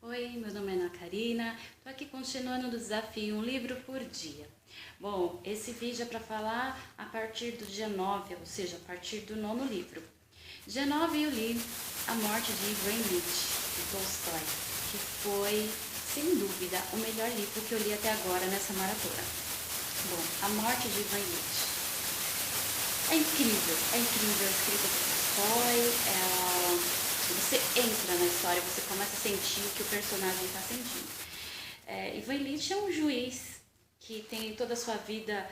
Oi, meu nome é Ana Karina, estou aqui continuando o desafio Um Livro por Dia. Bom, esse vídeo é para falar a partir do dia 9, ou seja, a partir do 9º livro. Dia 9 eu li A Morte de Ivan Ilitch, de Tolstói, que foi, sem dúvida, o melhor livro que eu li até agora nessa maratona. Bom, A Morte de Ivan Ilitch. É incrível a escrita de Tolstói, você entra na história, você começa a sentir o que o personagem está sentindo. Ivan Ilitch é um juiz que tem toda a sua vida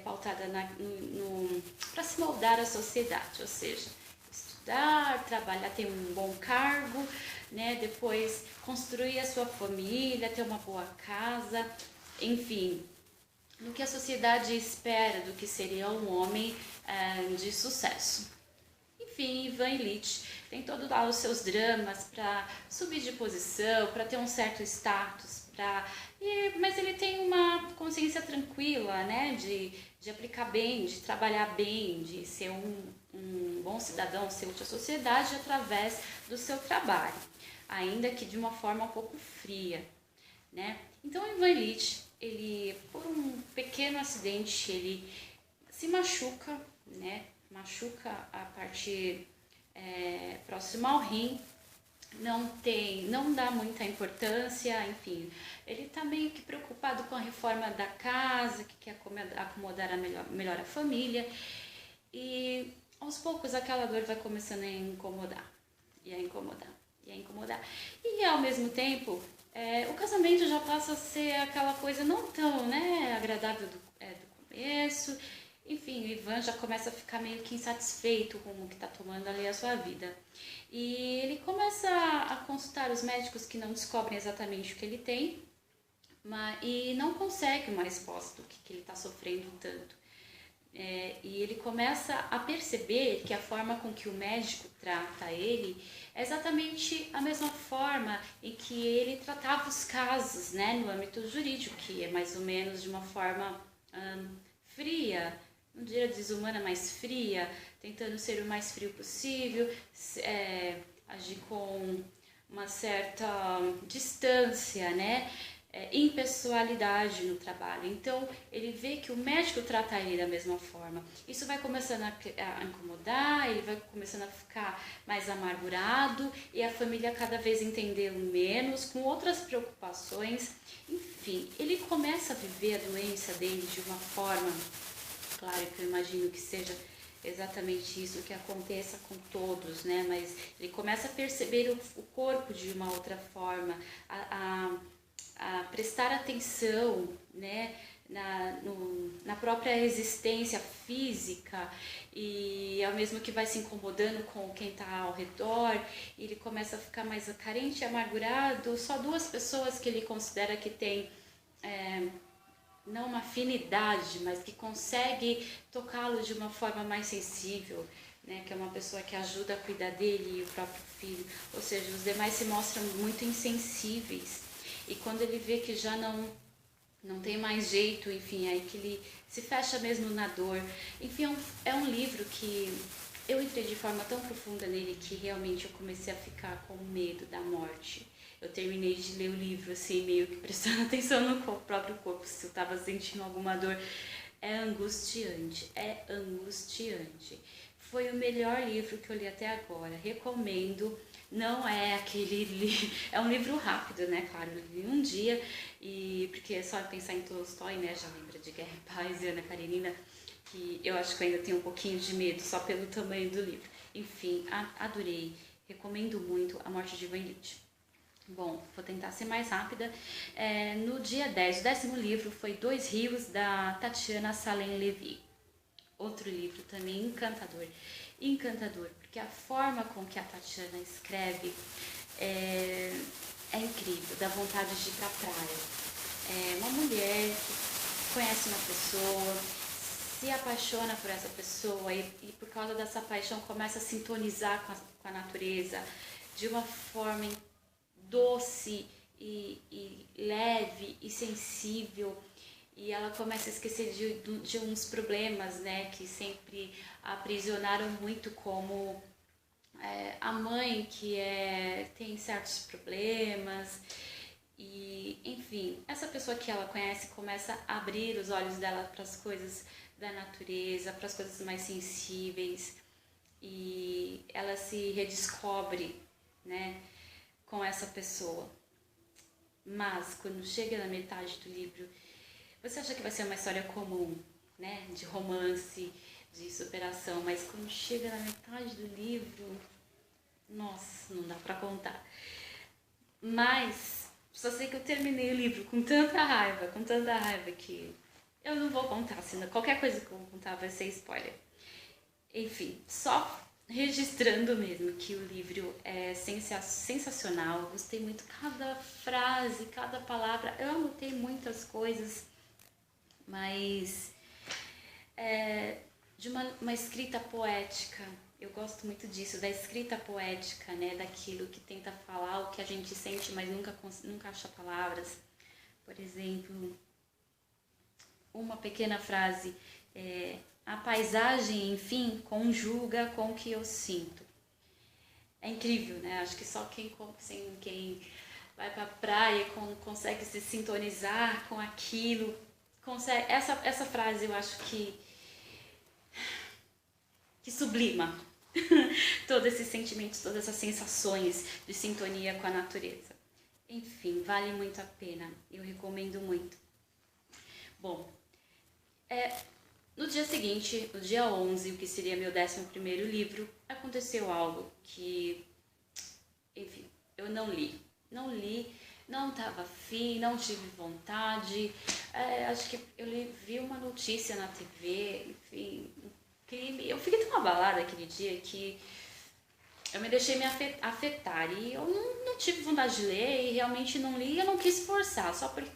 pautada para se moldar à sociedade, ou seja, estudar, trabalhar, ter um bom cargo, né? Depois construir a sua família, ter uma boa casa, enfim, no que a sociedade espera do que seria um homem de sucesso. Enfim, Ivan Ilitch tem todos lá os seus dramas para subir de posição, para ter um certo status, mas ele tem uma consciência tranquila, né, de aplicar bem, de trabalhar bem, de ser um bom cidadão, ser útil à sociedade através do seu trabalho, ainda que de uma forma um pouco fria, né? Então, Ivan Ilitch, ele, por um pequeno acidente, ele se machuca, né? Machuca a parte próxima ao rim, não dá muita importância, enfim, ele está meio que preocupado com a reforma da casa, que quer acomodar melhor a família, e aos poucos aquela dor vai começando a incomodar, e a incomodar, e a incomodar, e ao mesmo tempo o casamento já passa a ser aquela coisa não tão, né, agradável do começo. Enfim, o Ivan já começa a ficar meio que insatisfeito com o que está tomando ali a sua vida. E ele começa a consultar os médicos que não descobrem exatamente o que ele tem, e não consegue uma resposta do que ele está sofrendo tanto. E ele começa a perceber que a forma com que o médico trata ele é exatamente a mesma forma em que ele tratava os casos, né, no âmbito jurídico, que é mais ou menos de uma forma fria, não diria desumana, mas fria, tentando ser o mais frio possível, agir com uma certa distância, né? Impessoalidade no trabalho. Então, ele vê que o médico trata ele da mesma forma. Isso vai começando a incomodar, ele vai começando a ficar mais amargurado e a família cada vez entendê-lo menos, com outras preocupações. Enfim, ele começa a viver a doença dele de uma forma, claro que eu imagino que seja exatamente isso que aconteça com todos, né? Mas ele começa a perceber o corpo de uma outra forma, a prestar atenção, né, na própria existência física, e ao mesmo que vai se incomodando com quem está ao redor, ele começa a ficar mais carente e amargurado. Só duas pessoas que ele considera que tem não uma afinidade, mas que consegue tocá-lo de uma forma mais sensível, né, que é uma pessoa que ajuda a cuidar dele e o próprio filho, ou seja, os demais se mostram muito insensíveis. E quando ele vê que já não tem mais jeito, enfim, aí que ele se fecha mesmo na dor. Enfim, é um livro que eu entrei de forma tão profunda nele que realmente eu comecei a ficar com medo da morte. Eu terminei de ler o livro assim, meio que prestando atenção no próprio corpo, se eu estava sentindo alguma dor. É angustiante, é angustiante. Foi o melhor livro que eu li até agora, recomendo. Não é é um livro rápido, né, claro, eu li um dia, e porque é só pensar em Tolstói, né, já lembra de Guerra e Paz e Ana Karenina, que eu acho que eu ainda tenho um pouquinho de medo só pelo tamanho do livro. Enfim, adorei, recomendo muito A Morte de Ivan Ilitch. Bom, vou tentar ser mais rápida. No dia 10, o 10º livro foi Dois Rios, da Tatiana Salem-Levy. Outro livro também encantador, porque a forma com que a Tatiana escreve é incrível, dá vontade de ir pra praia. É uma mulher que conhece uma pessoa, se apaixona por essa pessoa e por causa dessa paixão começa a sintonizar com a natureza de uma forma doce e leve e sensível, e ela começa a esquecer de uns problemas, né, que sempre a aprisionaram muito, como a mãe que tem certos problemas e, enfim, essa pessoa que ela conhece começa a abrir os olhos dela para as coisas da natureza, para as coisas mais sensíveis e ela se redescobre, né, com essa pessoa. Mas quando chega na metade do livro, você acha que vai ser uma história comum, né, de romance, de superação, mas quando chega na metade do livro, nossa, não dá pra contar. Mas só sei que eu terminei o livro com tanta raiva que eu não vou contar, senão qualquer coisa que eu vou contar vai ser spoiler. Enfim, só registrando mesmo que o livro é sensacional, eu gostei muito cada frase, cada palavra, eu anotei muitas coisas, mas de uma escrita poética. Eu gosto muito disso, da escrita poética, né? Daquilo que tenta falar o que a gente sente, mas nunca acha palavras. Por exemplo, uma pequena frase, a paisagem, enfim, conjuga com o que eu sinto. É incrível, né? Acho que só quem vai pra praia e consegue se sintonizar com aquilo, consegue. Essa frase eu acho que sublima todos esses sentimentos, todas essas sensações de sintonia com a natureza. Enfim, vale muito a pena, eu recomendo muito. Bom, no dia seguinte, no dia 11, o que seria meu 11º livro, aconteceu algo que, enfim, eu não li, não estava afim, não tive vontade, acho que eu vi uma notícia na TV, enfim, crime. Eu fiquei tão abalada aquele dia que eu me deixei me afetar e eu não tive vontade de ler e realmente não li e eu não quis forçar, só por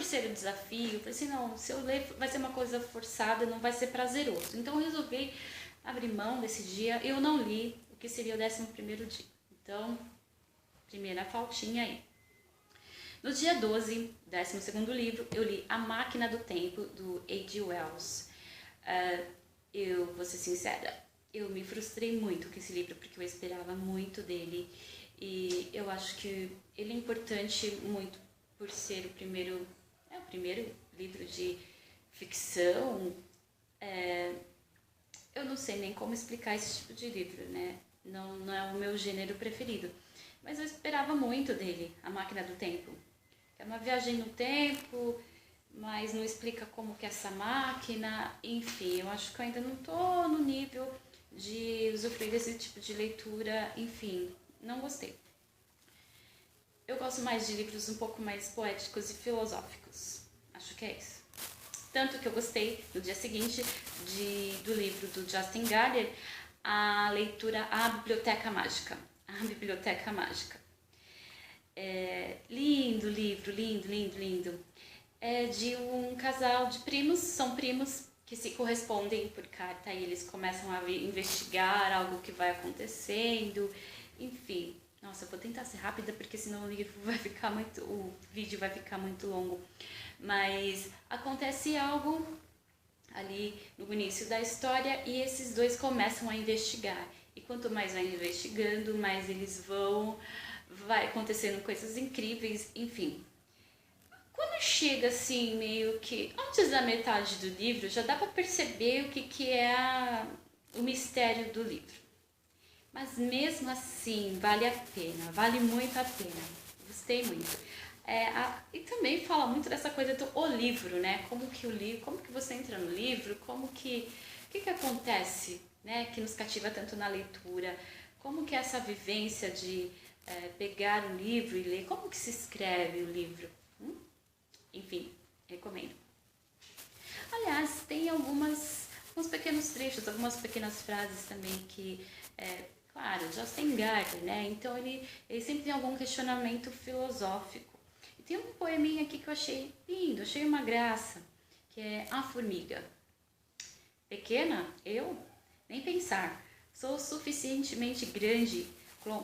ser o desafio. Eu falei assim, não, se eu ler vai ser uma coisa forçada, não vai ser prazeroso. Então eu resolvi abrir mão desse dia, eu não li o que seria o 11º dia. Então, primeira faltinha aí. No dia 12, 12º livro, eu li A Máquina do Tempo, do H.G. Wells. Eu vou ser sincera, eu me frustrei muito com esse livro porque eu esperava muito dele e eu acho que ele é importante muito por ser o primeiro livro de ficção. Eu não sei nem como explicar esse tipo de livro, né? Não é o meu gênero preferido, mas eu esperava muito dele, A Máquina do Tempo. É uma viagem no tempo, mas não explica como que é essa máquina, enfim, eu acho que eu ainda não tô no nível de usufruir desse tipo de leitura, enfim, não gostei. Eu gosto mais de livros um pouco mais poéticos e filosóficos, acho que é isso. Tanto que eu gostei, no dia seguinte, do livro do Justin Gardner, a leitura A Biblioteca Mágica. A Biblioteca Mágica. Lindo livro, lindo. É de um casal de primos, são primos que se correspondem por carta e eles começam a investigar algo que vai acontecendo, enfim. Nossa, eu vou tentar ser rápida porque senão o vídeo vai ficar muito longo. Mas acontece algo ali no início da história e esses dois começam a investigar. E quanto mais vai investigando, mais eles vai acontecendo coisas incríveis, enfim. Quando chega assim, meio que antes da metade do livro, já dá para perceber o que é o mistério do livro. Mas mesmo assim, vale a pena, vale muito a pena. Gostei muito. E também fala muito dessa coisa do o livro, né? Como que você entra no livro, o que acontece, né? Que nos cativa tanto na leitura, como que é essa vivência de pegar um livro e ler, como que se escreve o livro. Enfim, recomendo. Aliás, tem alguns pequenos trechos, algumas pequenas frases também que, claro, Justin Gardner, né? Então ele sempre tem algum questionamento filosófico. E tem um poeminha aqui que eu achei lindo, achei uma graça, que é A Formiga. Pequena? Eu? Nem pensar. Sou suficientemente grande,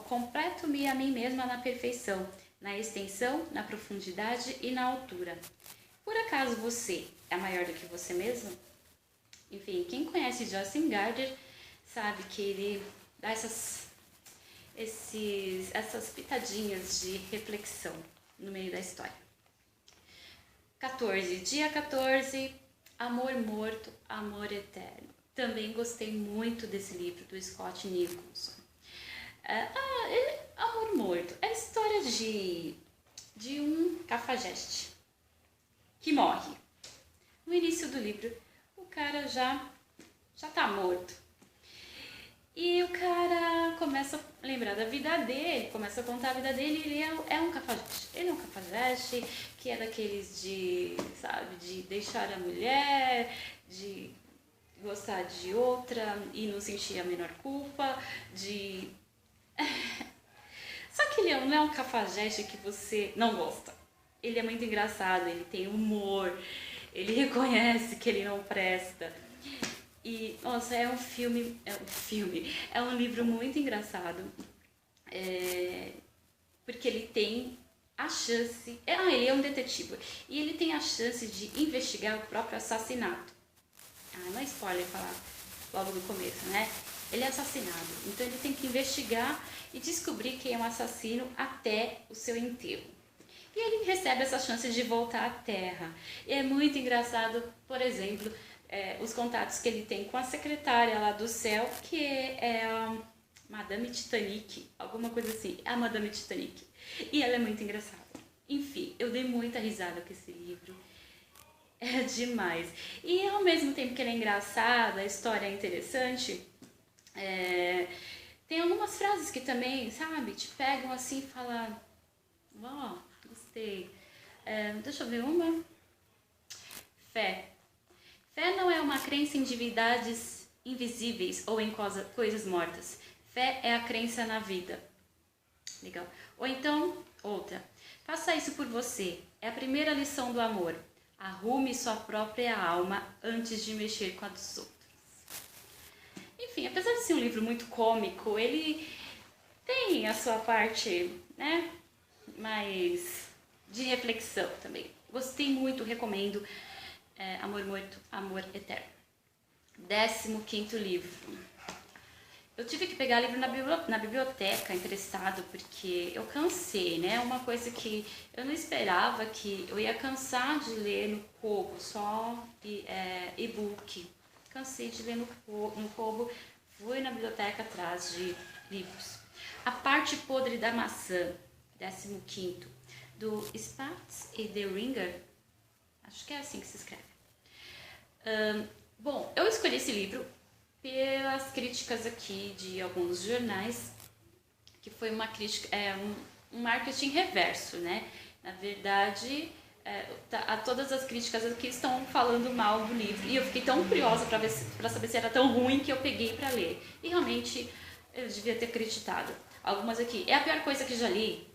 completo-me a mim mesma na perfeição, na extensão, na profundidade e na altura. Por acaso você é maior do que você mesmo? Enfim, quem conhece Justin Gardner sabe que ele dar essas pitadinhas de reflexão no meio da história. 14. Dia 14, Amor Morto, Amor Eterno. Também gostei muito desse livro, do Scott Nicholson. Amor Morto é a história de um cafajeste que morre. No início do livro, o cara já tá morto. E o cara começa a lembrar da vida dele, começa a contar a vida dele, e ele é um cafajeste. Ele é um cafajeste que é daqueles de deixar a mulher, de gostar de outra e não sentir a menor culpa, Só que ele não é um cafajeste que você não gosta. Ele é muito engraçado, ele tem humor, ele reconhece que ele não presta. E, nossa, é um livro muito engraçado, porque ele tem a chance, ele é um detetive, e ele tem a chance de investigar o próprio assassinato. Não é spoiler falar logo no começo, né? Ele é assassinado, então ele tem que investigar e descobrir quem é o assassino até o seu enterro. E ele recebe essa chance de voltar à Terra. E é muito engraçado, por exemplo, os contatos que ele tem com a secretária lá do céu, que é a Madame Titanic, alguma coisa assim, a Madame Titanic. E ela é muito engraçada. Enfim, eu dei muita risada com esse livro. É demais. E ao mesmo tempo que ele é engraçado, a história é interessante, tem algumas frases que também, sabe, te pegam assim e falam, gostei. Deixa eu ver uma. Fé. Fé não é uma crença em divindades invisíveis ou em coisas mortas. Fé é a crença na vida. Legal. Ou então, outra. Faça isso por você. É a primeira lição do amor. Arrume sua própria alma antes de mexer com a dos outros. Enfim, apesar de ser um livro muito cômico, ele tem a sua parte, né, mais de reflexão também. Gostei muito, recomendo. Amor Morto, Amor Eterno. 15º livro. Eu tive que pegar livro na biblioteca emprestado, porque eu cansei, né? Uma coisa que eu não esperava, que eu ia cansar de ler no Kobo, só e-book. Cansei de ler no Kobo, fui na biblioteca atrás de livros. A Parte Podre da Maçã, 15º, do Spatz e de Ringer. Acho que é assim que se escreve. Bom, eu escolhi esse livro pelas críticas aqui de alguns jornais, que foi uma crítica, um marketing reverso, né? Na verdade, todas as críticas aqui estão falando mal do livro, e eu fiquei tão curiosa para saber se era tão ruim que eu peguei para ler. E realmente eu devia ter acreditado. Algumas aqui, é a pior coisa que já li,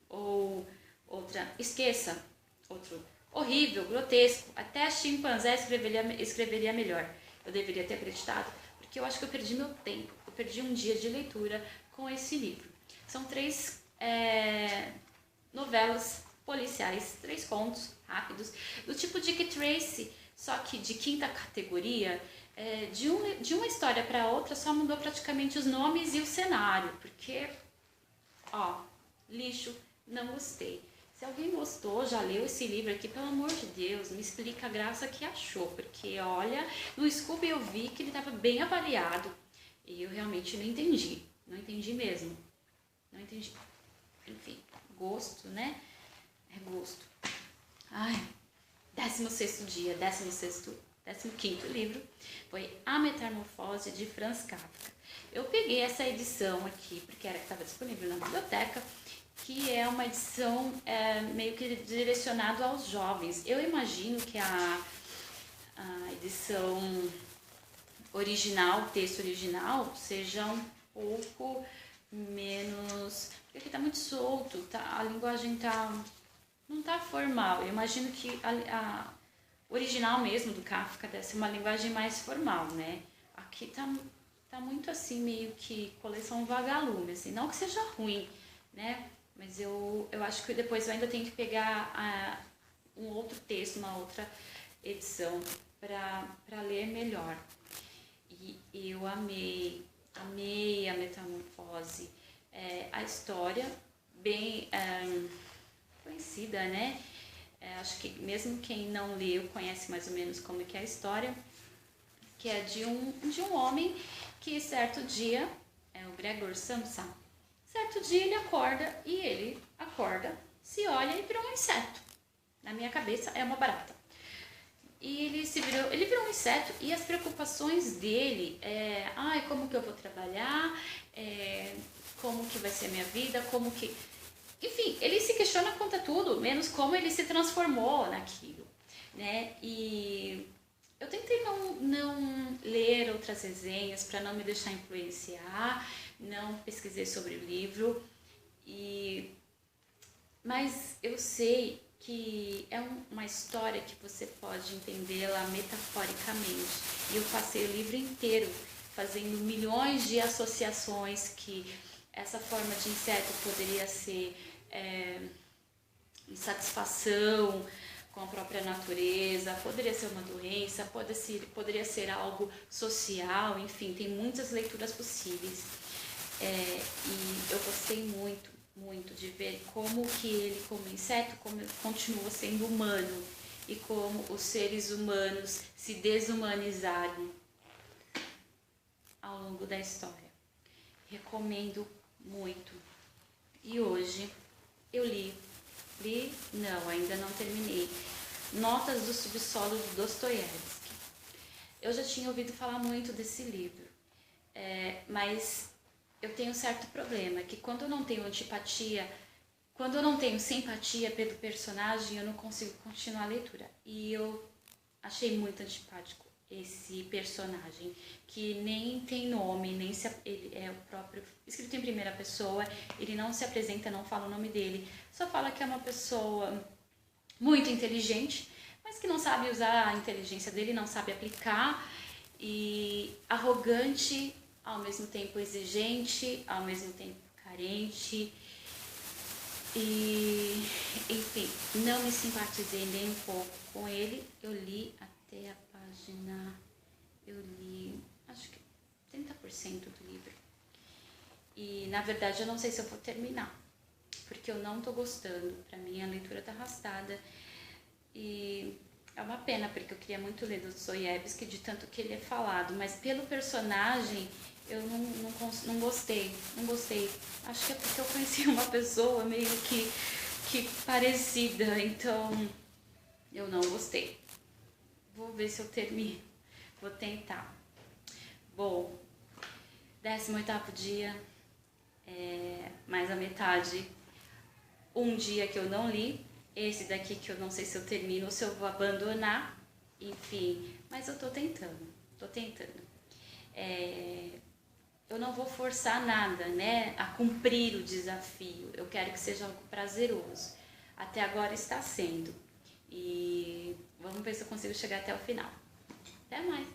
ou outra, esqueça, outro, horrível, grotesco, até chimpanzé escreveria melhor. Eu deveria ter acreditado, porque eu acho que eu perdi meu tempo, eu perdi um dia de leitura com esse livro. São 3 novelas policiais, 3 contos rápidos, do tipo Dick Tracy, só que de 5ª categoria. De uma história para outra só mudou praticamente os nomes e o cenário, porque, lixo, não gostei. Se alguém gostou, já leu esse livro aqui, pelo amor de Deus, me explica a graça que achou, porque olha, no Scooby eu vi que ele estava bem avaliado e eu realmente não entendi mesmo, não entendi. Enfim, gosto, né? É gosto. 15º livro foi A Metamorfose de Franz Kafka. Eu peguei essa edição aqui, porque era que estava disponível na biblioteca, que é uma edição meio que direcionada aos jovens. Eu imagino que a edição original, o texto original, seja um pouco menos... Porque aqui está muito solto, a linguagem não está formal. Eu imagino que a original mesmo do Kafka deve ser uma linguagem mais formal, né? Aqui tá muito assim, meio que coleção vagalume, assim. Não que seja ruim, né? Mas eu acho que depois eu ainda tenho que pegar um outro texto, uma outra edição para ler melhor. E eu amei amei a Metamorfose. A história, bem conhecida, né? Acho que mesmo quem não leu conhece mais ou menos como que é a história, que é de um homem que certo dia, o Gregor Samsa, certo dia ele acorda, se olha e virou um inseto. Na minha cabeça é uma barata. E ele virou um inseto e as preocupações dele como que eu vou trabalhar, como que vai ser a minha vida, como que... Enfim, ele se questiona quanto a tudo, menos como ele se transformou naquilo, né? E eu tentei não ler outras resenhas para não me deixar influenciar, não pesquisei sobre o livro, mas eu sei que é uma história que você pode entendê-la metaforicamente. E eu passei o livro inteiro fazendo milhões de associações que essa forma de inseto poderia ser insatisfação com a própria natureza, poderia ser uma doença, poderia ser algo social, enfim, tem muitas leituras possíveis. E eu gostei muito de ver como que ele, como inseto, como ele continua sendo humano e como os seres humanos se desumanizaram ao longo da história. Recomendo muito. E hoje eu não, ainda não terminei, Notas do Subsolo de Dostoiévski. Eu já tinha ouvido falar muito desse livro, mas eu tenho um certo problema, que quando eu não tenho antipatia, quando eu não tenho simpatia pelo personagem, eu não consigo continuar a leitura. E eu achei muito antipático esse personagem, que nem tem nome, ele é o próprio, escrito em primeira pessoa, ele não se apresenta, não fala o nome dele, só fala que é uma pessoa muito inteligente, mas que não sabe usar a inteligência dele, não sabe aplicar, e arrogante, ao mesmo tempo exigente, ao mesmo tempo carente, e enfim, não me simpatizei nem um pouco com ele. Eu li até a página, acho que 30% do livro, e na verdade eu não sei se eu vou terminar, porque eu não tô gostando. Pra mim a leitura tá arrastada e é uma pena, porque eu queria muito ler Dostoiévski de tanto que ele é falado, mas pelo personagem eu não gostei. Acho que é porque eu conheci uma pessoa meio que parecida, então eu não gostei. Vou ver se eu termino, vou tentar. Bom, 18º dia, mais a metade. Um dia que eu não li, esse daqui que eu não sei se eu termino ou se eu vou abandonar, enfim, mas eu tô tentando. Eu não vou forçar nada, né, a cumprir o desafio, eu quero que seja algo prazeroso. Até agora está sendo, e vamos ver se eu consigo chegar até o final. Até mais!